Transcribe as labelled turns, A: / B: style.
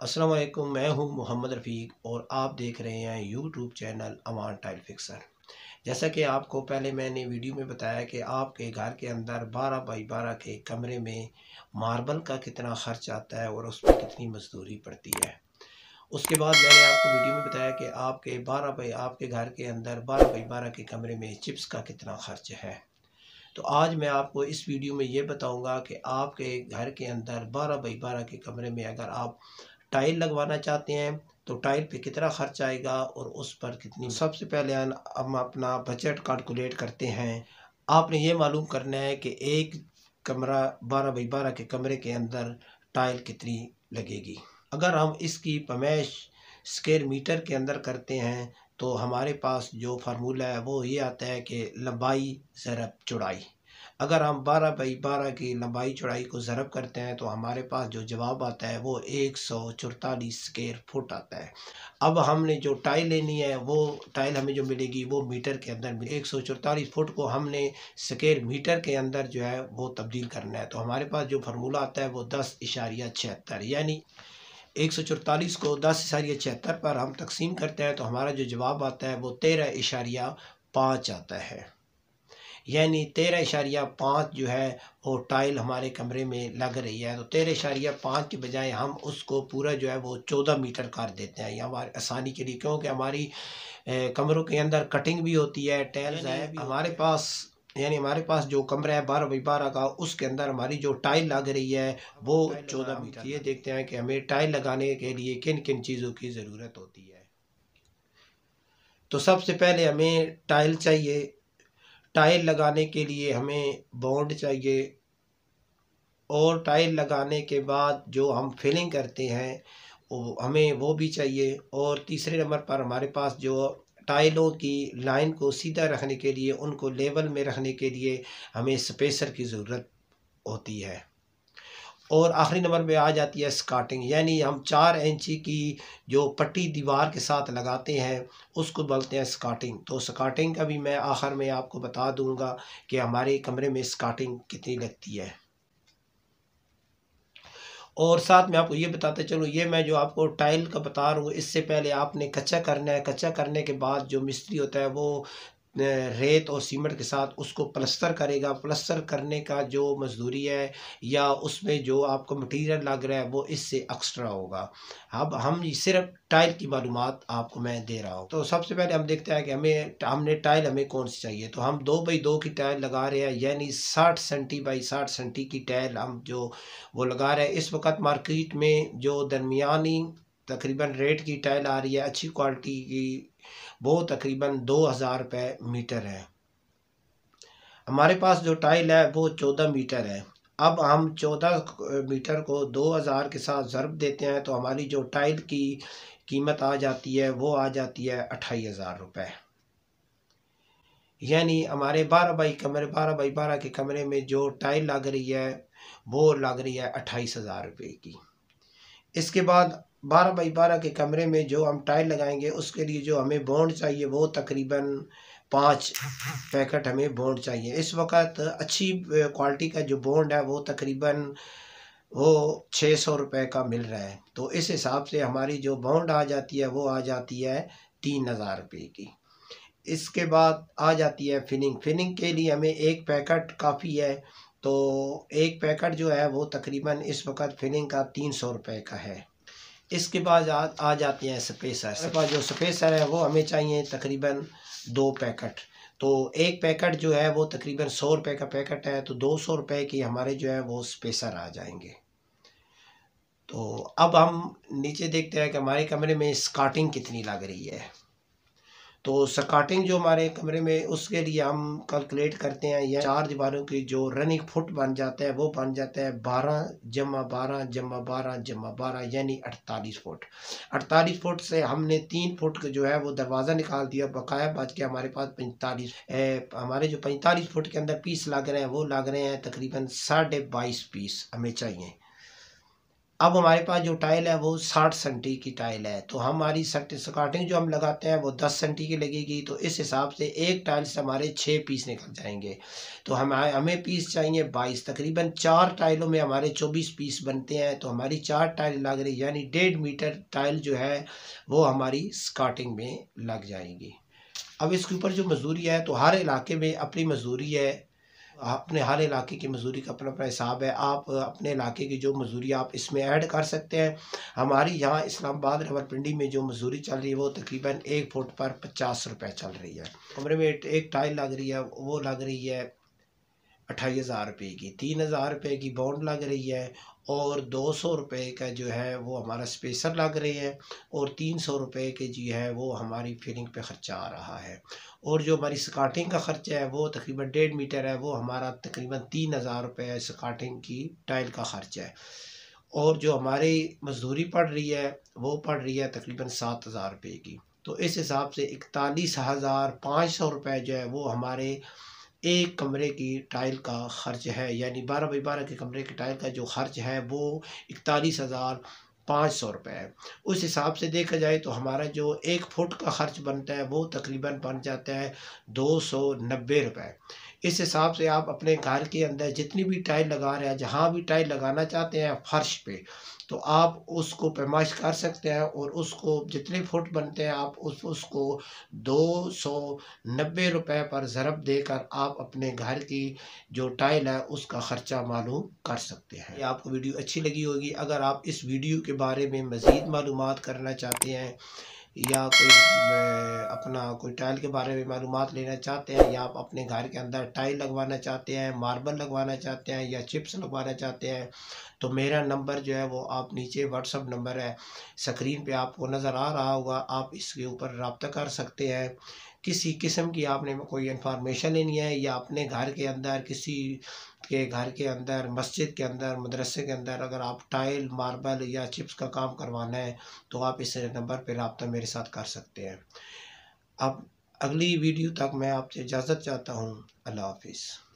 A: अस्सलाम वालेकुम। मैं हूं मोहम्मद रफ़ीक और आप देख रहे हैं यूट्यूब चैनल अमान टाइल फिक्सर। जैसा कि आपको पहले मैंने वीडियो में बताया कि आपके घर के अंदर 12 बाई 12 के कमरे में मार्बल का कितना ख़र्च आता है और उस पर कितनी मजदूरी पड़ती है। उसके बाद मैंने आपको वीडियो में बताया कि आपके घर के अंदर 12 बाई 12 के कमरे में चिप्स का कितना ख़र्च है। तो आज मैं आपको इस वीडियो में ये बताऊंगा कि आपके घर के अंदर 12 बाई 12 के कमरे में अगर आप टाइल लगवाना चाहते हैं तो टाइल पे कितना खर्च आएगा और उस पर कितनी। सबसे पहले हम अपना बजट कैलकुलेट करते हैं। आपने ये मालूम करना है कि एक कमरा 12 बाई 12 के कमरे के अंदर टाइल कितनी लगेगी। अगर हम इसकी पैमाइश स्क्वायर मीटर के अंदर करते हैं तो हमारे पास जो फार्मूला है वो ये आता है कि लंबाई ज़रब चौड़ाई। अगर हम 12 बाई 12 की लंबाई चौड़ाई को ज़रब करते हैं तो हमारे पास जो जवाब आता है वो 144 स्क्वायर फुट आता है। अब हमने जो टाइल लेनी है वो टाइल हमें जो मिलेगी वो मीटर के अंदर मिलेगी। 144 फुट को हमने स्क्वायर मीटर के अंदर जो है वो तब्दील करना है। तो हमारे पास जो फार्मूला आता है वो 10.76, यानी 144 को 10.76 पर हम तकसीम करते हैं तो हमारा जो जवाब आता है वो 13.5 आता है। यानी 13.5 जो है वो टाइल हमारे कमरे में लग रही है। तो 13.5 के बजाय हम उसको पूरा जो है वो 14 मीटर कर देते हैं, या हमारी आसानी के लिए, क्योंकि हमारी कमरों के अंदर कटिंग भी होती है, टाइल्स है हमारे पास। यानी हमारे पास जो कमरा है 12 बाई 12 का, उसके अंदर हमारी जो टाइल लग रही है वो 14 मीटर। ये देखते हैं कि हमें टाइल लगाने के लिए किन किन चीज़ों की ज़रूरत होती है। तो सबसे पहले हमें टाइल चाहिए। टाइल लगाने के लिए हमें बॉन्ड चाहिए और टाइल लगाने के बाद जो हम फिलिंग करते हैं हमें वो भी चाहिए। और तीसरे नंबर पर हमारे पास जो टाइलों की लाइन को सीधा रखने के लिए, उनको लेवल में रखने के लिए हमें स्पेसर की ज़रूरत होती है। और आखिरी नंबर पे आ जाती है स्कार्टिंग, यानी हम 4 इंची की जो पट्टी दीवार के साथ लगाते हैं उसको बोलते हैं स्कार्टिंग। तो स्कार्टिंग का भी मैं आखिर में आपको बता दूंगा कि हमारे कमरे में स्कार्टिंग कितनी लगती है। और साथ में आपको ये बताते चलो, ये मैं जो आपको टाइल का बता रहा हूँ इससे पहले आपने कच्चा करना है। कच्चा करने के बाद जो मिस्त्री होता है वो रेत और सीमेंट के साथ उसको प्लस्तर करेगा। प्लस्तर करने का जो मजदूरी है या उसमें जो आपको मटेरियल लग रहा है वो इससे एक्स्ट्रा होगा। अब हम सिर्फ टाइल की मालूमात आपको मैं दे रहा हूँ। तो सबसे पहले हम देखते हैं कि हमने टाइल हमें कौन सी चाहिए। तो हम 2 बाई 2 की टाइल लगा रहे हैं, यानी 60 सेंटी बाई 60 सेंटी की टाइल हम जो वो लगा रहे हैं। इस वक्त मार्केट में जो दरमियानी तकरीबन रेट की टाइल आ रही है अच्छी क्वालिटी की, वो तकरीबन 2000 रुपये मीटर है। हमारे पास जो टाइल है वो 14 मीटर है। अब हम 14 मीटर को 2000 के साथ ज़रब देते हैं तो हमारी जो टाइल की कीमत आ जाती है वो आ जाती है 28,000 रुपये। यानी हमारे 12 बाई 12 के कमरे में जो टाइल लग रही है वो लग रही है 28,000 रुपये की। इसके बाद 12 बाई 12 के कमरे में जो हम टाइल लगाएंगे उसके लिए जो हमें बॉन्ड चाहिए वो तकरीबन 5 पैकेट हमें बॉन्ड चाहिए। इस वक्त अच्छी क्वालिटी का जो बॉन्ड है वो तकरीबन वो 600 रुपये का मिल रहा है। तो इस हिसाब से हमारी जो बॉन्ड आ जाती है वो आ जाती है 3000 रुपये की। इसके बाद आ जाती है फिलिंग। फिलिंग के लिए हमें एक पैकेट काफ़ी है। तो एक पैकेट जो है वो तकरीबन इस वक्त फिलिंग का 300 रुपये का है। इसके बाद आ जाते हैं स्पेसर। हमारे पास जो स्पेसर है वो हमें चाहिए तकरीबन 2 पैकेट। तो एक पैकेट जो है वो तकरीबन 100 रुपये का पैकेट है, तो 200 रुपये की हमारे जो है वो स्पेसर आ जाएंगे। तो अब हम नीचे देखते हैं कि हमारे कमरे में स्कार्टिंग कितनी लग रही है। तो स्कार्टिंग जो हमारे कमरे में, उसके लिए हम कैलकुलेट करते हैं, या 4 दीवारों की जो रनिंग फुट बन जाता है वो बन जाता है 12 जमा 12 जमा 12 जमा 12, यानी 48 फुट। 48 फुट से हमने 3 फुट जो है वो दरवाज़ा निकाल दिया, बकाया बच के हमारे पास 45। हमारे जो 45 फुट के अंदर पीस लग रहे हैं वो लग रहे हैं तकरीबन 22.5 पीस हमें चाहिए। अब हमारे पास जो टाइल है वो 60 सेंटी की टाइल है, तो हमारी स्कार्टिंग जो हम लगाते हैं वो 10 सेंटी की लगेगी। तो इस हिसाब से एक टाइल से हमारे 6 पीस निकल जाएंगे। तो हमें पीस चाहिए 22, तकरीबन 4 टाइलों में हमारे 24 पीस बनते हैं। तो हमारी 4 टाइल लग रही, यानी 1.5 मीटर टाइल जो है वो हमारी स्कार्टिंग में लग जाएगी। अब इसके ऊपर जो मजदूरी है, तो हर इलाके में अपनी मजदूरी है, अपने हर इलाके की मजदूरी का अपना अपना हिसाब है। आप अपने इलाके की जो मजदूरी आप इसमें ऐड कर सकते हैं। हमारी यहाँ इस्लामाबाद रावलपिंडी में जो मजदूरी चल रही है वो तकरीबन 1 फुट पर 50 रुपये चल रही है। कमरे में एक टाइल लग रही है, वो लग रही है 28,000 रुपये की, 3,000 रुपये की बॉन्ड लग रही है, और 200 रुपये का जो है वो हमारा स्पेसर लग रही है, और 300 रुपये के जी है वो हमारी फिलिंग पे ख़र्चा आ रहा है। और जो हमारी स्कार्टिंग का ख़र्चा है वो तकरीबन 1.5 मीटर है, वो हमारा तकरीबन 3,000 रुपये स्कार्टिंग की टाइल का ख़र्चा है। और जो हमारी मजदूरी पड़ रही है वो पड़ रही है तकरीबन 7,000 रुपये की। तो इस हिसाब से 41,500 रुपये जो है वो हमारे एक कमरे की टाइल का ख़र्च है, यानी 12 बाई 12 के कमरे की टाइल का जो ख़र्च है वो 41,500 रुपये है। उस हिसाब से देखा जाए तो हमारा जो 1 फुट का ख़र्च बनता है वो तकरीबन बन जाता है 290 रुपये। इस हिसाब से आप अपने घर के अंदर जितनी भी टाइल लगा रहे हैं, जहाँ भी टाइल लगाना चाहते हैं फ़र्श पे, तो आप उसको पैमाइश कर सकते हैं, और उसको जितने फुट बनते हैं आप उसको 290 रुपये पर ज़रब देकर आप अपने घर की जो टाइल है उसका ख़र्चा मालूम कर सकते हैं। ये आपको वीडियो अच्छी लगी होगी। अगर आप इस वीडियो के बारे में मज़ीद मालूमात करना चाहते हैं, या कोई अपना कोई टाइल के बारे में मालूमात लेना चाहते हैं, या आप अपने घर के अंदर टाइल लगवाना चाहते हैं, मार्बल लगवाना चाहते हैं, या चिप्स लगवाना चाहते हैं, तो मेरा नंबर जो है वो आप नीचे व्हाट्सअप नंबर है स्क्रीन पे आपको नज़र आ रहा होगा, आप इसके ऊपर रब्ता कर सकते हैं। किसी किस्म की आपने कोई इन्फॉर्मेशन लेनी है, या अपने घर के अंदर किसी के घर के अंदर, मस्जिद के अंदर, मदरसे के अंदर अगर आप टाइल, मार्बल या चिप्स का काम करवाना है, तो आप इस नंबर पर रब्ता मेरे साथ कर सकते हैं। अब अगली वीडियो तक मैं आपसे इजाज़त चाहता हूँ। अल्लाह हाफिज़।